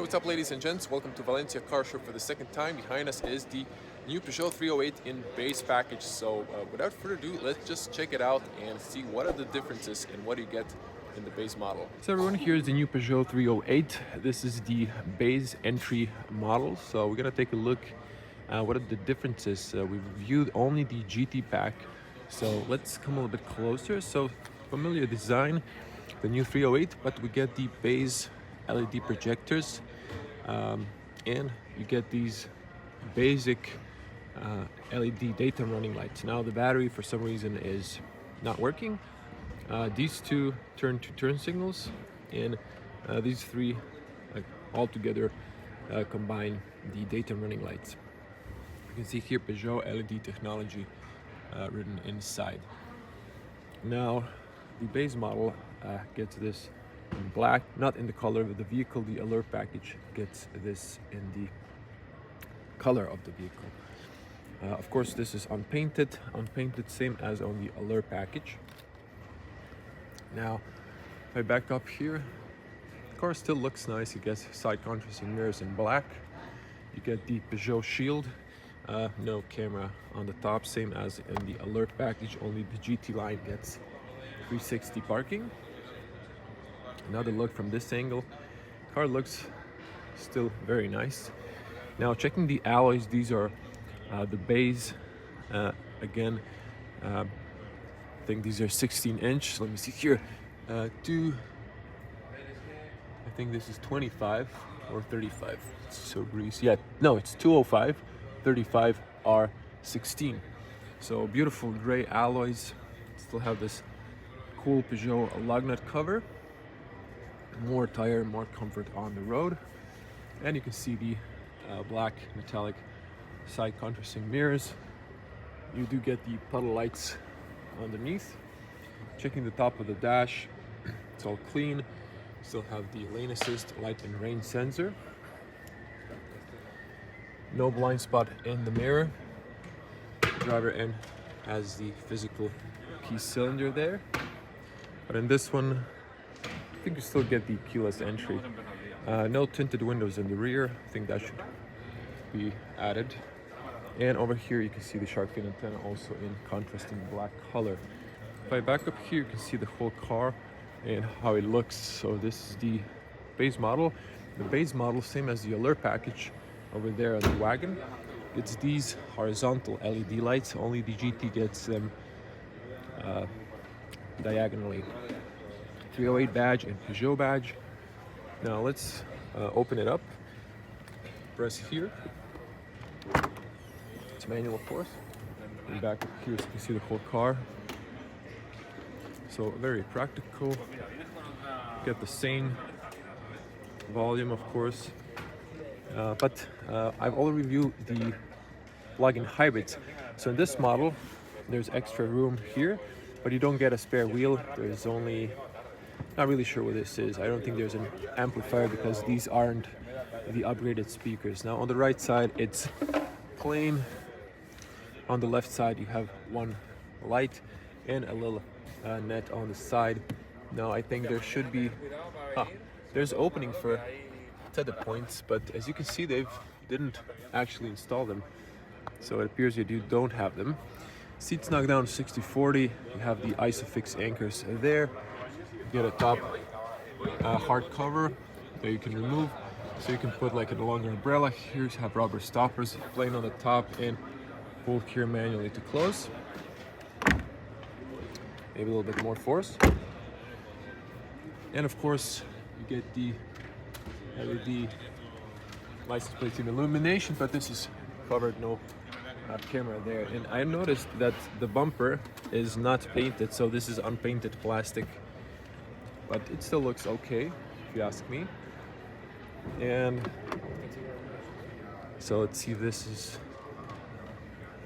what's up, ladies and gents? Welcome to Valencia car show for the second time. Behind us is the new Peugeot 308 in base package. So without further ado, let's just check it out and see what are the differences and what do you get in the base model. So everyone, here's the new Peugeot 308. This is the base entry model. So we're gonna take a look at what are the differences. We've reviewed only the GT pack. So let's come a little bit closer. So familiar design, the new 308, but we get the base LED projectors, and you get these basic LED daytime running lights. Now the battery for some reason is not working. These two turn-to-turn signals, and these three all together combine the daytime running lights. You can see here Peugeot LED technology written inside. Now the base model gets this in black, not in the color of the vehicle. The alert package gets this in the color of the vehicle. Of course, this is unpainted, same as on the alert package. Now, if I back up here, the car still looks nice. You get side contrasting mirrors in black. You get the Peugeot shield, no camera on the top, same as in the alert package. Only the GT line gets 360 parking. Another look from this angle, car looks still very nice. Now checking the alloys, these are the base. Again, I think these are 16-inch. Let me see here. I think this is 25 or 35. It's so greasy. Yeah, no, it's 205, 35 R16. So beautiful gray alloys. Still have this cool Peugeot lug nut cover. More tire, more comfort on the road. And you can see the black metallic side contrasting mirrors. You do get the puddle lights underneath. Checking the top of the dash, it's all clean. Still have the lane assist, light and rain sensor. No blind spot in the mirror. Driver end has the physical key cylinder there. But in this one, I think you still get the keyless entry. No tinted windows in the rear. I think that should be added. And over here you can see the shark fin antenna also in contrasting black color. If I back up here, you can see the whole car and how it looks. So this is the base model. The base model, same as the alert package over there on the wagon. It's these horizontal LED lights. Only the GT gets them diagonally. 308 badge and Peugeot badge. Now let's open it up. Press here. It's manual, of course. And back up here so you can see the whole car. So very practical. Get the same volume, of course. But I've already reviewed the plug-in hybrids. So in this model, there's extra room here, but you don't get a spare wheel. There's only, not really sure what this is. I don't think there's an amplifier because these aren't the upgraded speakers. Now on the right side, it's plain. On the left side, you have one light and a little net on the side. Now I think there should be, there's opening for tether points, but as you can see, they didn't actually install them. So it appears that you don't have them. Seats knocked down 60/40. You have the ISOFIX anchors there. You get a top hard cover that you can remove, so you can put like a longer umbrella. Here you have rubber stoppers plain on the top and pull here manually to close. Maybe a little bit more force. And of course, you get the LED license plate in illumination, but this is covered, no camera there. And I noticed that the bumper is not painted, so this is unpainted plastic, but it still looks okay if you ask me. And so let's see, this is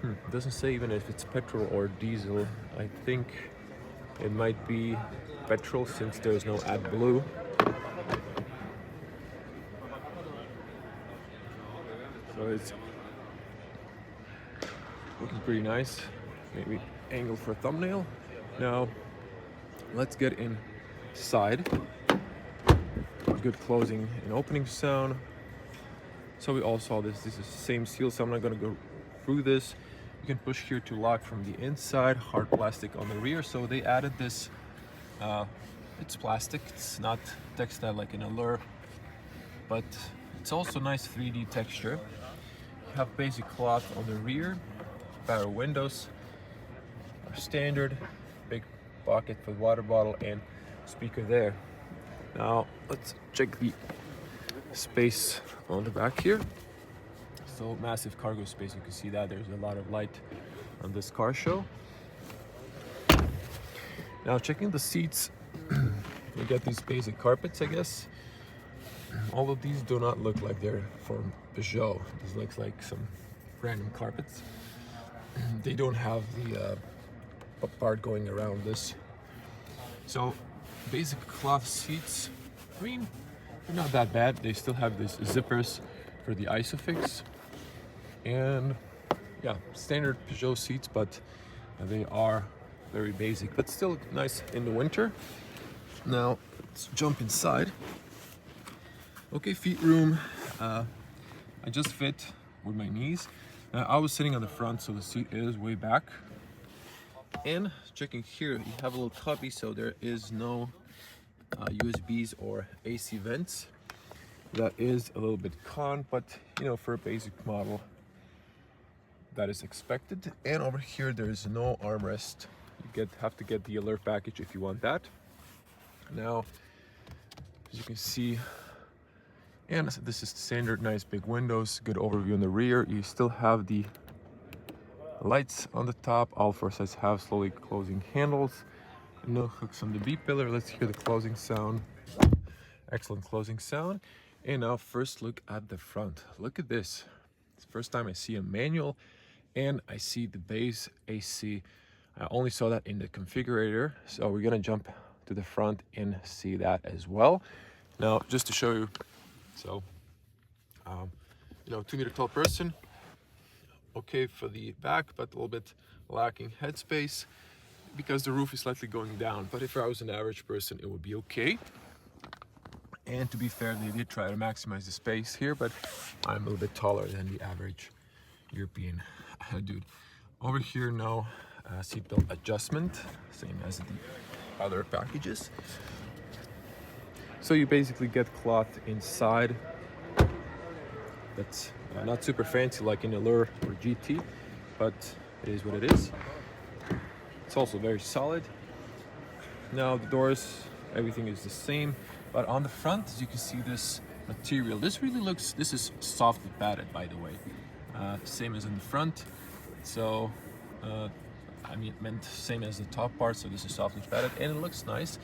it doesn't say even if it's petrol or diesel. I think it might be petrol since there's no AdBlue. So it's looking pretty nice. Maybe angle for a thumbnail. Now let's get inside. good closing and opening sound. So we all saw this. This is the same seal, so I'm not going to go through this. You can push here to lock from the inside, hard plastic on the rear. So they added this, it's plastic, it's not textile like an Allure, but it's also nice 3D texture. You have basic cloth on the rear, power windows are standard, big pocket for the water bottle and speaker there. Now let's check the space on the back here. So massive cargo space, you can see that there's a lot of light on this car show. Now checking the seats, we get these basic carpets, I guess. All of these do not look like they're from Peugeot. This looks like some random carpets. They don't have the part going around this. So basic cloth seats, I mean, they're not that bad. They still have these zippers for the isofix. And yeah, standard Peugeot seats, but they are very basic, but still nice in the winter. Now let's jump inside. Okay, feet room. I just fit with my knees. I was sitting on the front, so the seat is way back. And checking here, you have a little cubby, so there is no USBs or AC vents. That is a little bit con, but you know, for a basic model, that is expected. And over here, there is no armrest. You have to get the Alert package if you want that. Now, as you can see, and this is standard, nice big windows, good overview in the rear. You still have the lights on the top. All four sides have slowly closing handles. No hooks on the B-pillar. Let's hear the closing sound. Excellent closing sound. And now first look at the front. Look at this. It's the first time I see a manual and I see the base AC. I only saw that in the configurator. So we're gonna jump to the front and see that as well. Now, just to show you, so, you know, 2 meter tall person, okay for the back, but a little bit lacking headspace because the roof is slightly going down. But if I was an average person, it would be okay. And to be fair, they did try to maximize the space here, but I'm a little bit taller than the average European dude. Over here now, seatbelt adjustment, same as the other packages. So you basically get cloth inside. That's not super fancy like in Allure or GT, but it is what it is. It's also very solid. Now the doors, everything is the same, but on the front, as you can see, this material, this really looks, this is softly padded, by the way, same as in the front. So I meant same as the top part, so this is softly padded and it looks nice.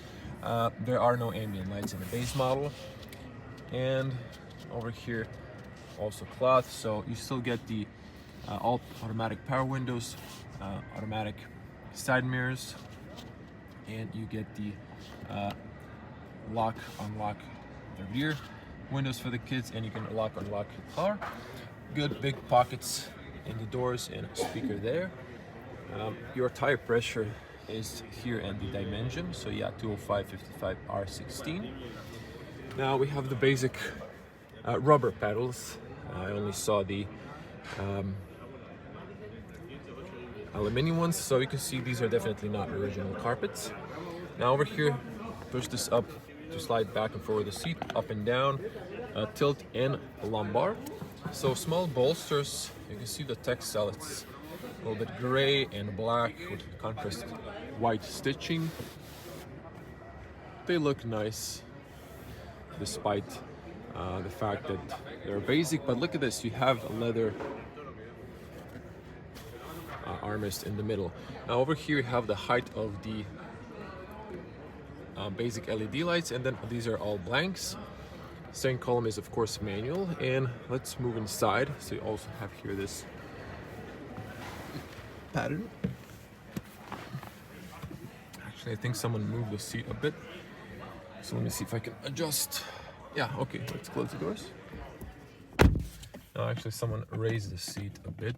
There are no ambient lights in the base model. And over here, also cloth, so you still get the all automatic power windows, automatic side mirrors, and you get the lock, unlock the rear windows for the kids, and you can lock, unlock your car. Good big pockets in the doors and a speaker there. Your tire pressure is here and the dimension, so yeah, 205 55 R16. Now we have the basic rubber pedals. I only saw the aluminum ones, so you can see these are definitely not original carpets. Now over here, push this up to slide back and forward the seat, up and down, tilt and lumbar. So small bolsters, you can see the textile, it's a little bit gray and black with contrast white stitching. They look nice despite the fact that they're basic, but look at this, you have a leather armrest in the middle. Now over here you have the height of the basic LED lights, and then these are all blanks. Steering column is of course manual, and let's move inside. So you also have here this pattern. Actually, I think someone moved the seat a bit, so let me see if I can adjust. Yeah, okay, let's close the doors. Now actually someone raised the seat a bit,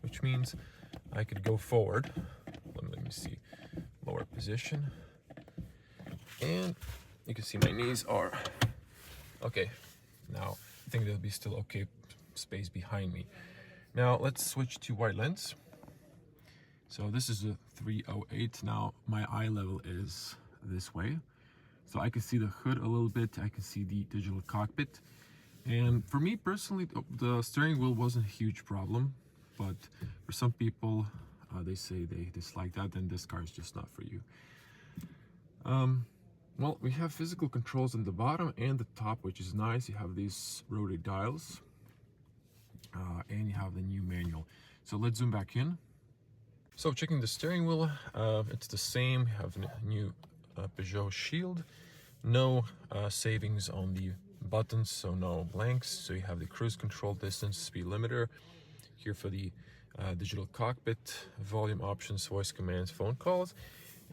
which means I could go forward. Let me see, lower position. And you can see my knees are Okay, now I think there'll be still okay space behind me. Now let's switch to white lens. So this is a 308. Now my eye level is this way. So I can see the hood a little bit, I can see the digital cockpit. And for me personally, the steering wheel wasn't a huge problem, but for some people, they say they dislike that, then this car is just not for you. Well, we have physical controls on the bottom and the top, which is nice. You have these rotary dials, and you have the new manual. So let's zoom back in. So checking the steering wheel, it's the same. You have a new Peugeot shield. No savings on the buttons, so no blanks. So you have the cruise control, distance, speed limiter. Here for the digital cockpit, volume options, voice commands, phone calls.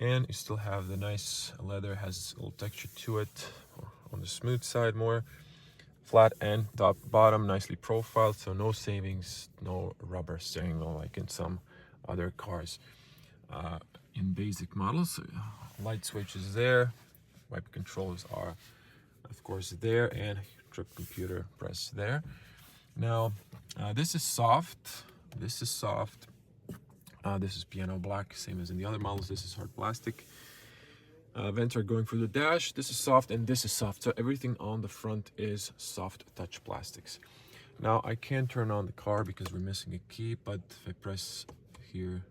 And you still have the nice leather, has a little texture to it, on the smooth side more. Flat and top bottom, nicely profiled, so no savings, no rubber steering wheel like in some other cars. In basic models, light switch is there, wiper controls are of course there, and trip computer press there. Now this is soft, this is soft, this is piano black, same as in the other models. This is hard plastic. Vents are going through the dash. This is soft and this is soft, so everything on the front is soft touch plastics. Now I can't turn on the car because we're missing a key, but if I press here,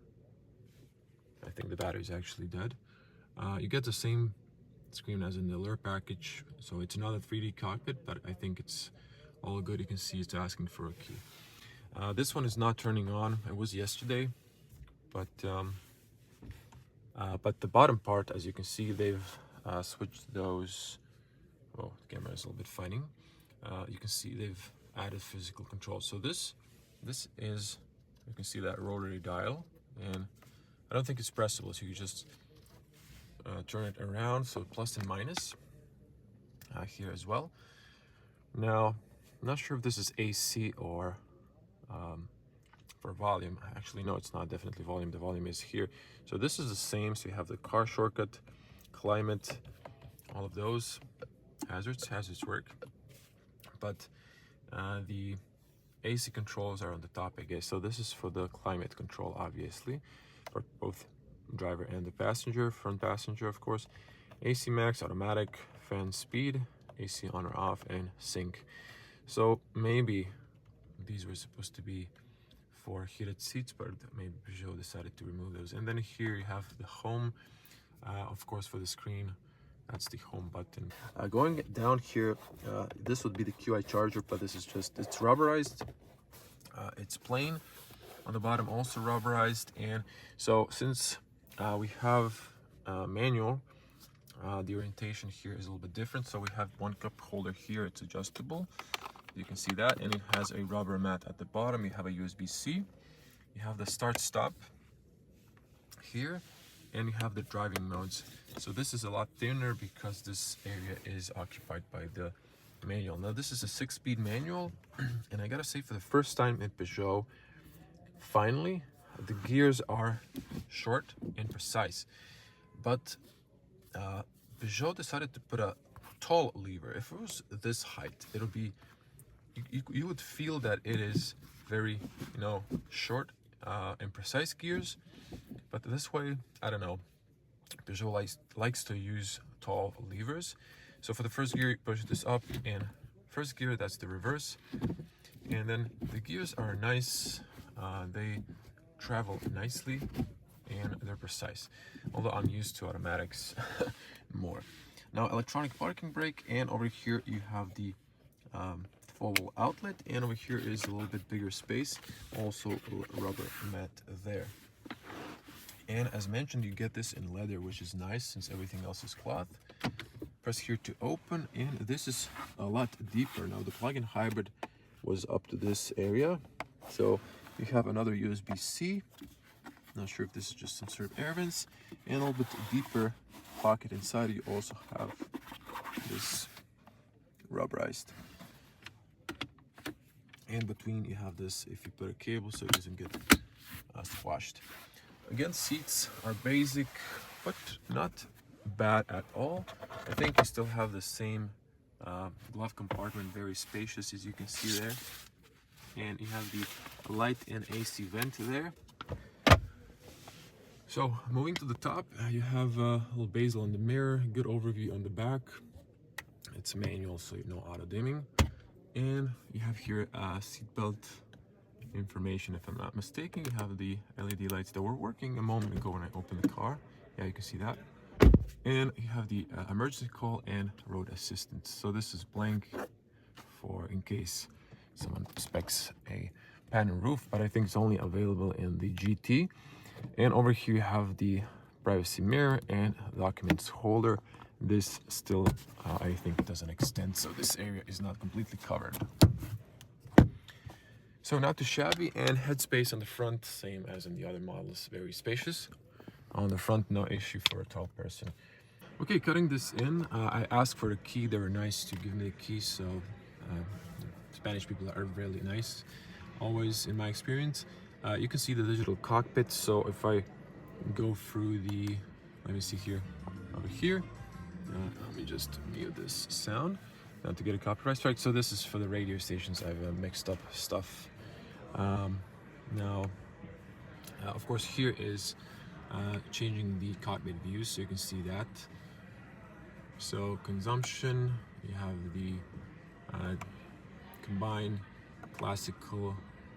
I think the battery is actually dead. You get the same screen as in the alert package, so it's another 3D cockpit, but I think it's all good. You can see it's asking for a key. This one is not turning on. It was yesterday, but the bottom part, as you can see, they've switched those. Oh, the camera is a little bit fighting. You can see they've added physical control. So this is, you can see that rotary dial, and I don't think it's pressable, so you just turn it around, so plus and minus here as well. Now, I'm not sure if this is AC or for volume. Actually, no, it's not definitely volume. The volume is here. So this is the same. So you have the car shortcut, climate, all of those. Hazards work. But the AC controls are on the top, I guess. So this is for the climate control, obviously, for both driver and the passenger, front passenger, of course. AC max, automatic, fan speed, AC on or off, and sync. So maybe these were supposed to be for heated seats, but maybe Peugeot decided to remove those. And then here you have the home, of course, for the screen. That's the home button. Going down here, this would be the QI charger, but this is just, it's rubberized. It's plain. On the bottom also rubberized. And so since we have manual, the orientation here is a little bit different. So we have one cup holder here, it's adjustable. You can see that, and it has a rubber mat at the bottom. You have a USB-C. You have the start-stop here, and you have the driving modes. So this is a lot thinner because this area is occupied by the manual. Now this is a 6-speed manual, and I gotta say, for the first time in Peugeot, finally, the gears are short and precise. But Peugeot decided to put a tall lever. If it was this height, it would be, you would feel that it is very, short and precise gears. But this way, I don't know, Peugeot likes to use tall levers. So for the first gear, you push this up, and first gear, that's the reverse. And then the gears are nice, they travel nicely, and they're precise. Although I'm used to automatics more. Now, electronic parking brake, and over here you have the 12-volt outlet, and over here is a little bit bigger space, also a rubber mat there. And as mentioned, you get this in leather, which is nice since everything else is cloth. Press here to open, and this is a lot deeper. Now the plug-in hybrid was up to this area, so you have another USB-C. Not sure if this is just some sort of air vents, and a little bit deeper pocket inside. You also have this rubberized. And between you have this, if you put a cable so it doesn't get squashed. Again, seats are basic, but not bad at all. I think you still have the same glove compartment, very spacious as you can see there. And you have the light and AC vent there. So moving to the top, you have a little bezel on the mirror, good overview on the back. It's manual, so you know auto dimming. And you have here seatbelt information, if I'm not mistaken. You have the LED lights that were working a moment ago when I opened the car. Yeah, you can see that. And you have the emergency call and road assistance. So this is blank for in case someone suspects a pattern roof, but I think it's only available in the GT. And over here you have the privacy mirror and documents holder. This still, I think, doesn't extend, so this area is not completely covered. So not too shabby, and headspace on the front, same as in the other models, very spacious. On the front, no issue for a tall person. Okay, cutting this in, I asked for the key. They were nice to give me the key, so Spanish people are really nice, always in my experience. You can see the digital cockpit, so if I go through the, let me see here, over here, let me just mute this sound, not to get a copyright strike. So this is for the radio stations. I've mixed up stuff. Now, of course, here is changing the cockpit view, so you can see that. So consumption, you have the combined classical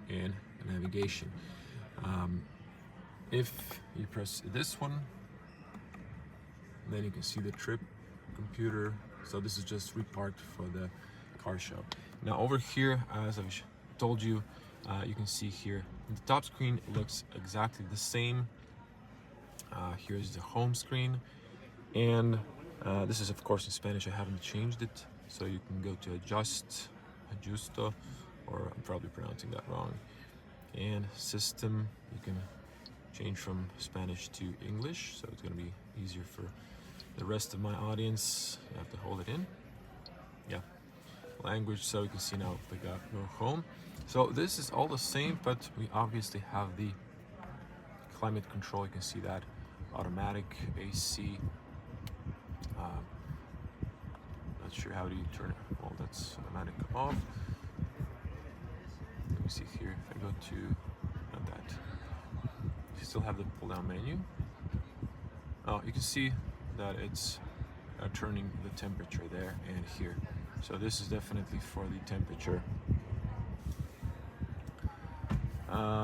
and navigation. If you press this one, then you can see the trip computer. So this is just reparked for the car show. Now over here, as I've told you, you can see here the top screen looks exactly the same. Here's the home screen, and this is of course in Spanish. I haven't changed it, so you can go to ajusto, or I'm probably pronouncing that wrong. And system, you can change from Spanish to English, so it's going to be easier for the rest of my audience. You have to hold it in. Yeah, language, so you can see now we got go home. So this is all the same, but we obviously have the climate control. You can see that automatic AC. Not sure how do you turn it. Well, that's automatic off. Let me see here. If I go to not that, you still have the pull-down menu. Oh, you can see that it's turning the temperature there and here. So this is definitely for the temperature.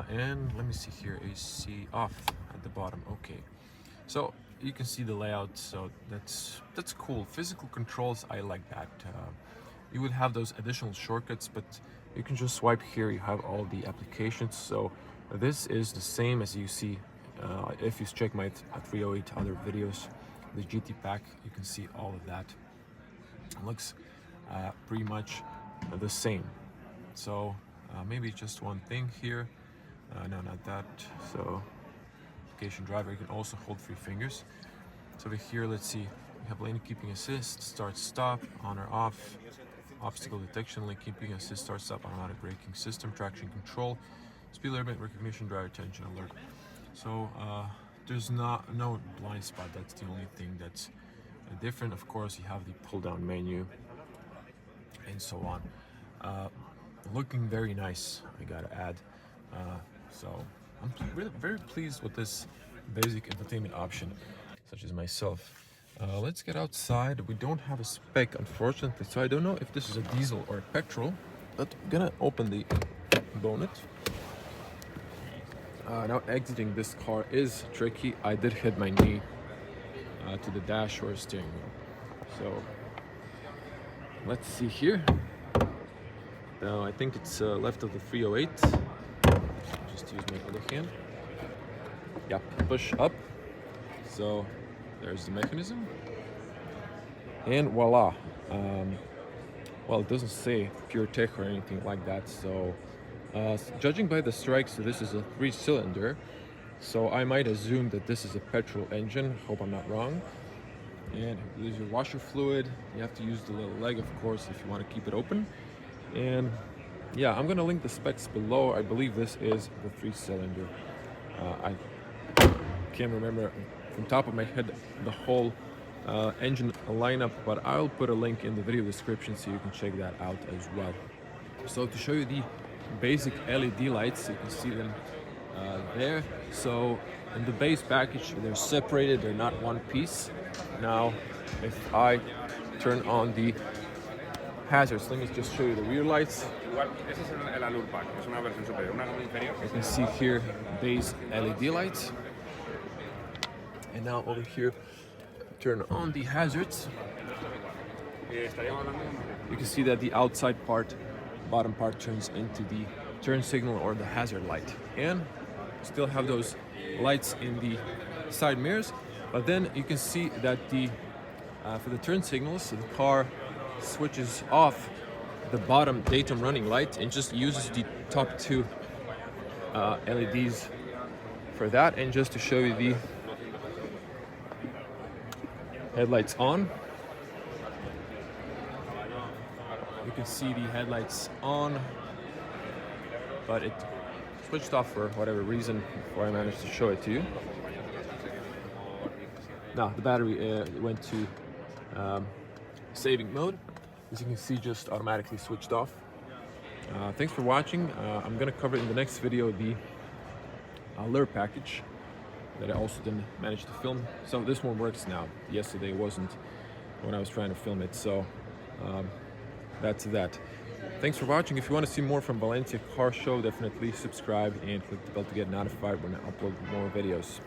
And let me see here, AC off at the bottom. Okay, so you can see the layout, so that's cool. Physical controls, I like that. You would have those additional shortcuts, but you can just swipe here. You have all the applications. So this is the same as you see if you check my 308 other videos, the GT pack. You can see all of that. It looks pretty much the same. So maybe just one thing here. No, not that. So application driver, you can also hold 3 fingers. So over here, let's see, we have lane keeping assist, start stop, on or off, obstacle detection, lane keeping assist, start stop, automatic braking system, traction control, speed limit recognition, driver attention alert. So there's no blind spot. That's the only thing that's different. Of course, you have the pull down menu and so on. Looking very nice, I gotta add. So I'm really very pleased with this basic infotainment option, such as myself. Let's get outside. We don't have a spec, unfortunately, so I don't know if this is a diesel or a petrol, but I'm gonna open the bonnet. Now exiting this car is tricky. I did hit my knee to the dash or steering wheel. So let's see here. Now I think it's left of the 308. Just use my other hand. Yeah, push up. So there's the mechanism. And voila. Well, it doesn't say pure tech or anything like that. So judging by the strikes, this is a 3-cylinder. So I might assume that this is a petrol engine. Hope I'm not wrong. And there's your washer fluid. You have to use the little leg, of course, if you want to keep it open. And yeah, I'm gonna link the specs below. I believe this is the 3-cylinder. I can't remember from top of my head the whole engine lineup, but I'll put a link in the video description so you can check that out as well. So to show you the basic LED lights, you can see them there. So in the base package, they're separated, they're not one piece. Now, if I turn on the hazards, let me just show you the rear lights. You can see here base LED lights. And now over here, turn on the hazards. You can see that the outside part, bottom part, turns into the turn signal or the hazard light. And still have those lights in the side mirrors, but then you can see that the for the turn signals, the car switches off the bottom daytime running light and just uses the top two LEDs for that. And just to show you the headlights on, you can see the headlights on, but it switched off for whatever reason before I managed to show it to you. Now the battery went to saving mode. As you can see, just automatically switched off. Thanks for watching. I'm gonna cover in the next video the lure package that I also didn't manage to film. So this one works now. Yesterday wasn't when I was trying to film it. So that's that. Thanks for watching. If you want to see more from Valencia Car Show, definitely subscribe and click the bell to get notified when I upload more videos.